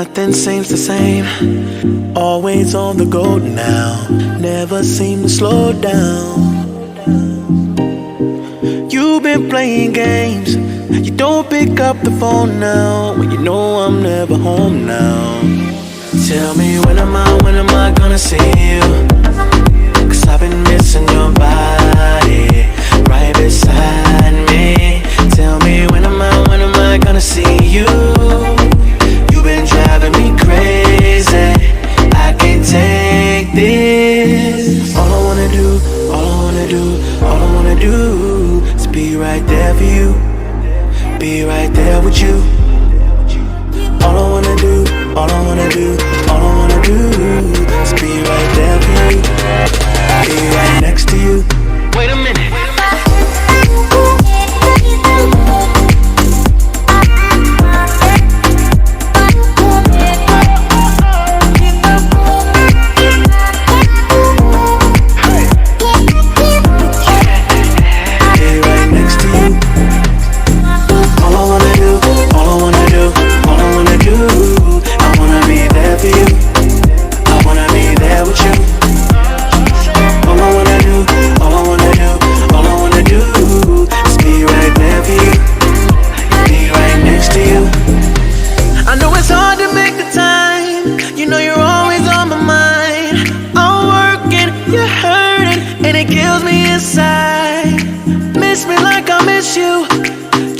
nothing seems the same. Always on the go now, never seem to slow down. You've been playing games, you don't pick up the phone now, when you know I'm never home now. Tell me when am I gonna see you? 'Cause I've been missing your body right beside me. Tell me when am I gonna see you? You've been driving me crazy, I can't take this. All I wanna do is be right there for you, be right there with you. All I wanna do is be right there for you, be right next to you. Wait a minute.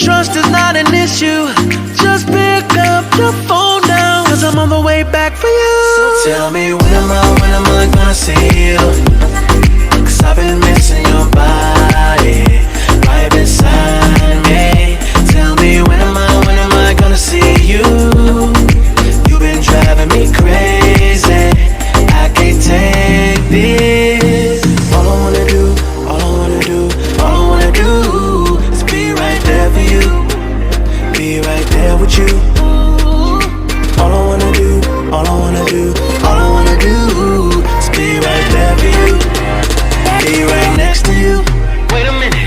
Trust is not an issue. Just pick up your phone now, 'cause I'm on the way back for you. So tell me when am I gonna see you? 'Cause I've been missing your body right beside me. Tell me when am I gonna see you? You've been driving me crazy, I can't take this. All I wanna do is be right there for you, be right there with you. All I wanna do is be right there for you, be right next to you. Wait a minute.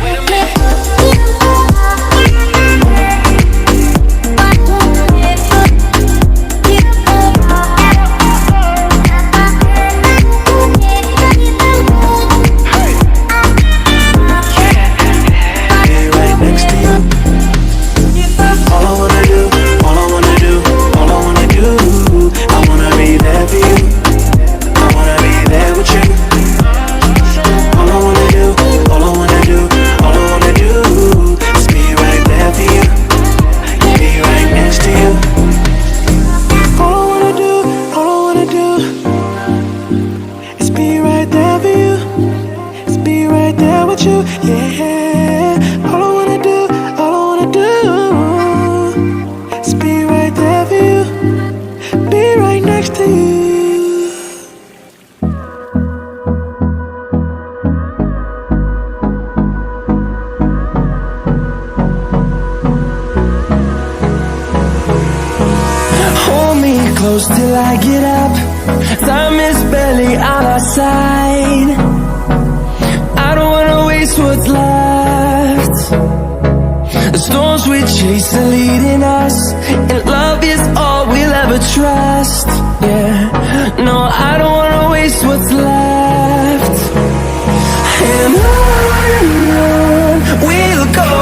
Close till I get up, time is barely on our side. I don't wanna waste what's left. The storms we chase are leading us, and love is all we'll ever trust. Yeah, no, I don't wanna waste what's left. And on we'll go,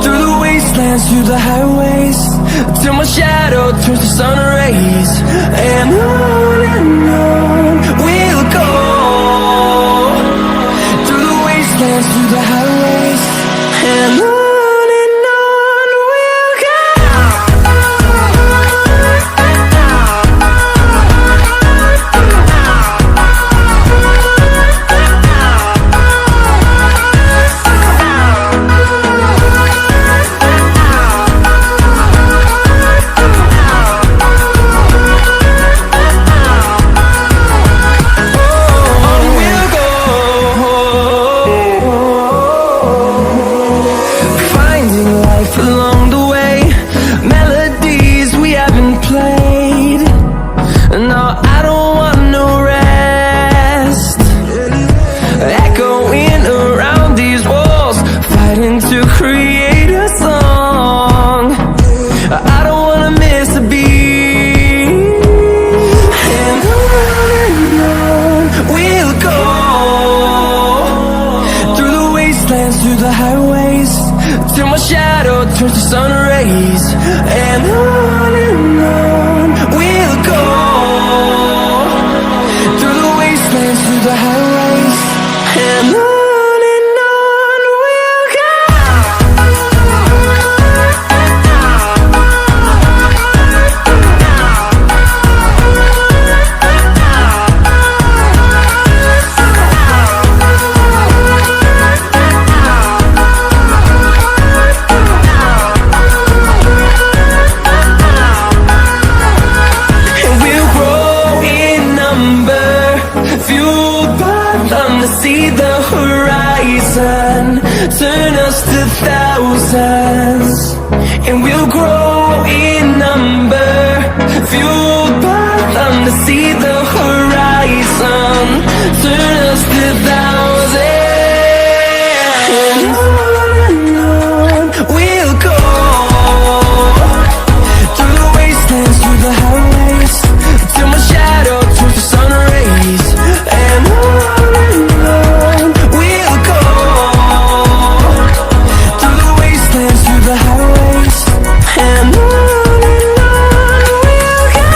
through the wastelands, through the highways, till my shadow turns to sun rays. And on we'll go, through the wastelands, through the highways, and on we'll go. turns to sun rays, and on we'll go, through the wastelands, through the highways, and on we'll go. See the horizon, turn us to thousands, and we'll grow in number, fueled by them to see the horizon, turn us to thousands, and on we'll go, through the wastelands, through the highways, till my shadow turns to sun rays, and on we'll go, through the wastelands, through the highways, and on we'll go.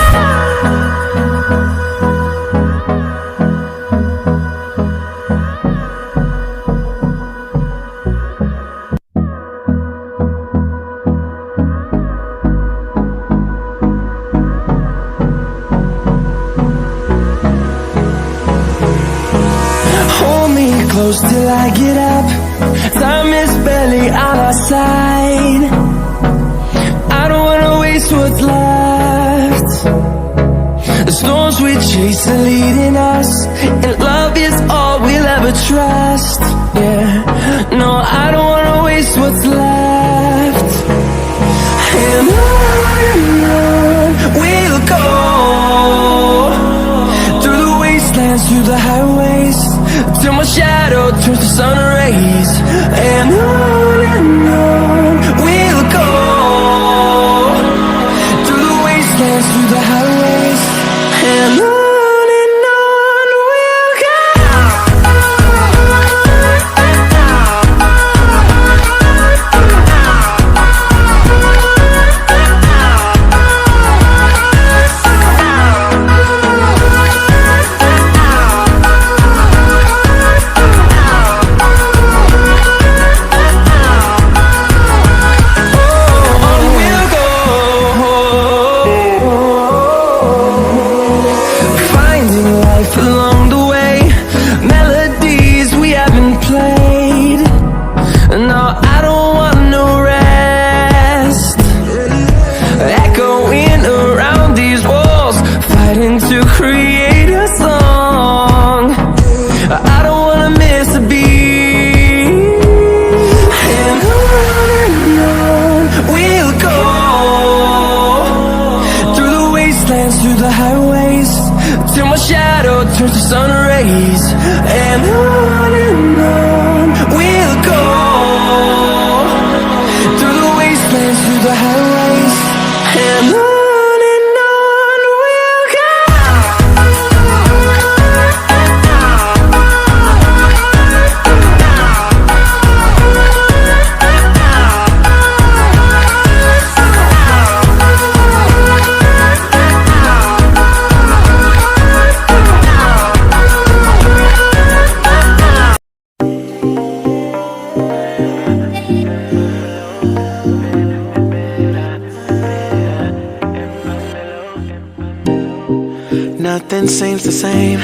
Hold me close till I get up. Time is barely on our side. I don't wanna waste what's left. The storms we chase are leading us, and love is all we'll ever trust. Yeah, no, I don't wanna waste what's left. And on we'll go, through the wastelands, through the highways, till my shadow turns to sun rays, and on we'll go, through the wastelands, through the highways, and on we'll go. Along the way, melodies we haven't played. No, I don't want no rest. Echoing around these walls, fighting to create a song. I don't wanna miss a beat. And on we'll go, through the wastelands, through the highways, till my shadow turns to sun rays, and on we'll go, through the wastelands, through the highways, and on we'll go. Nothing seems the same,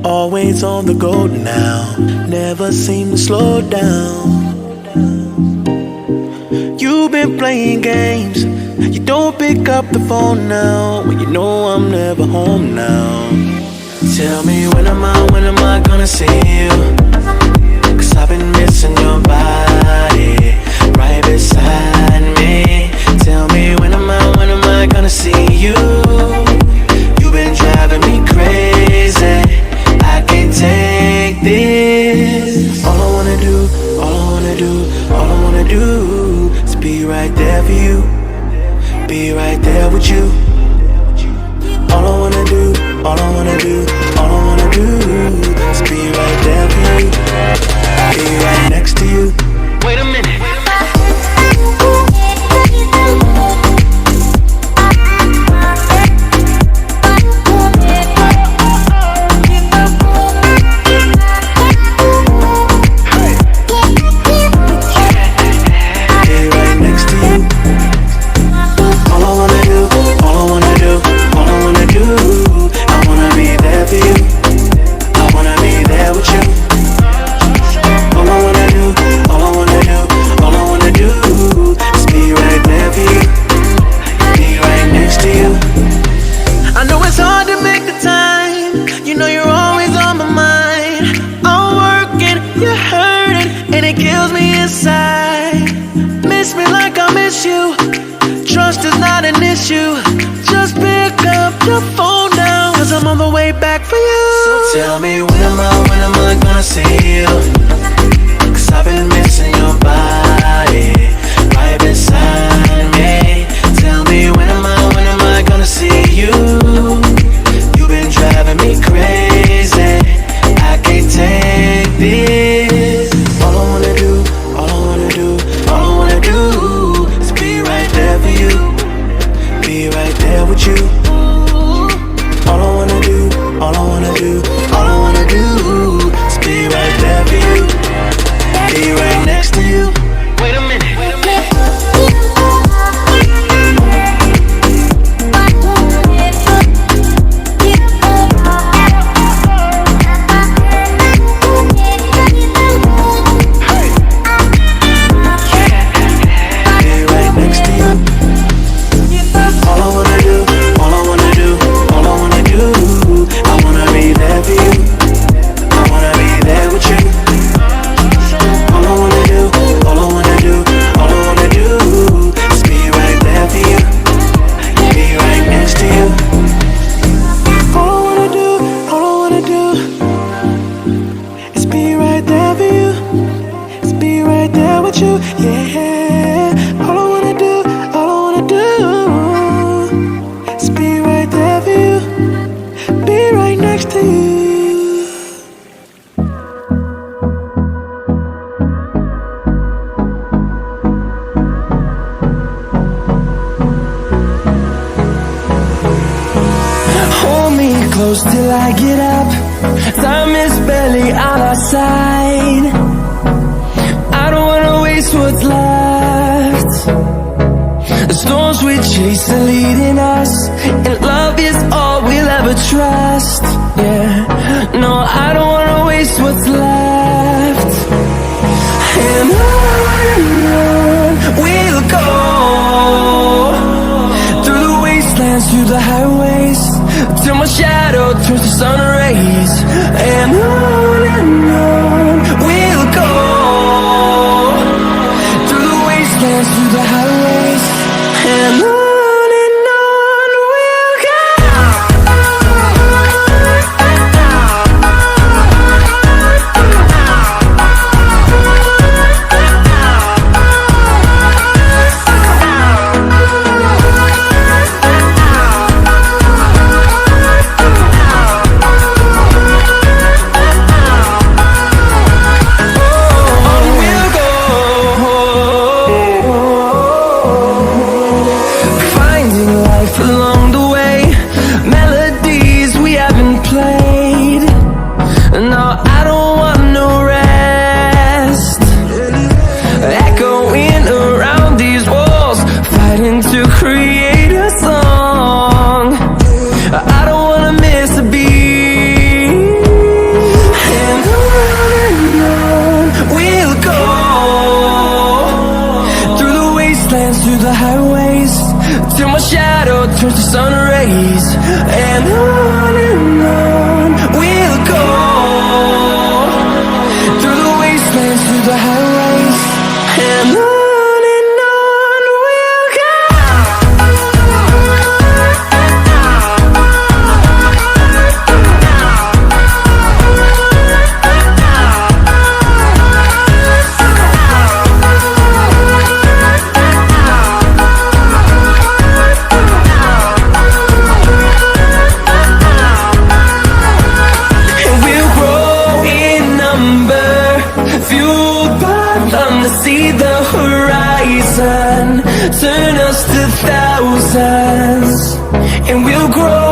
always on the go now, never seem to slow down. You've been playing games, you don't pick up the phone now, when you know I'm never home now. Tell me when am I gonna see you? 'Cause I've been missing your body, right beside me. Tell me when am I gonna see you? Been driving me crazy, I can't take this. All I wanna do, all I wanna do, all I wanna do is be right there for you, be right there with you. All I wanna do, all I wanna do, all I wanna do is be right there for you, be right next to you. Wait a minute. and it kills me inside. Miss me like I miss you. Trust is not an issue. Just pick up your phone now, 'cause I'm on the way back for you. So tell me, when am I gonna see you? 'Cause I've been missing your body right beside me. Tell me, when am I gonna see you? You've been driving me crazy. I can't take this. All I wanna do is be right there for you. Be right there with you. All I wanna do is be right there for you. Be right next to you. Wait a minute. Close till I get up. Time is barely on our side. I don't wanna waste what's left. The storms we chase are leading us, and love is all we'll ever trust. Yeah, no, I don't wanna waste what's left. And on we'll go, through the wastelands, through the highways, till my shadow turns to sun rays. And on we'll go, through the wastelands, through the highways. And on we'll go. Through the highways, till my shadow turns to sun rays. And on we'll go, through the wastelands, through the highways. And on we'll go. See the horizon, turn us to thousands, and we'll grow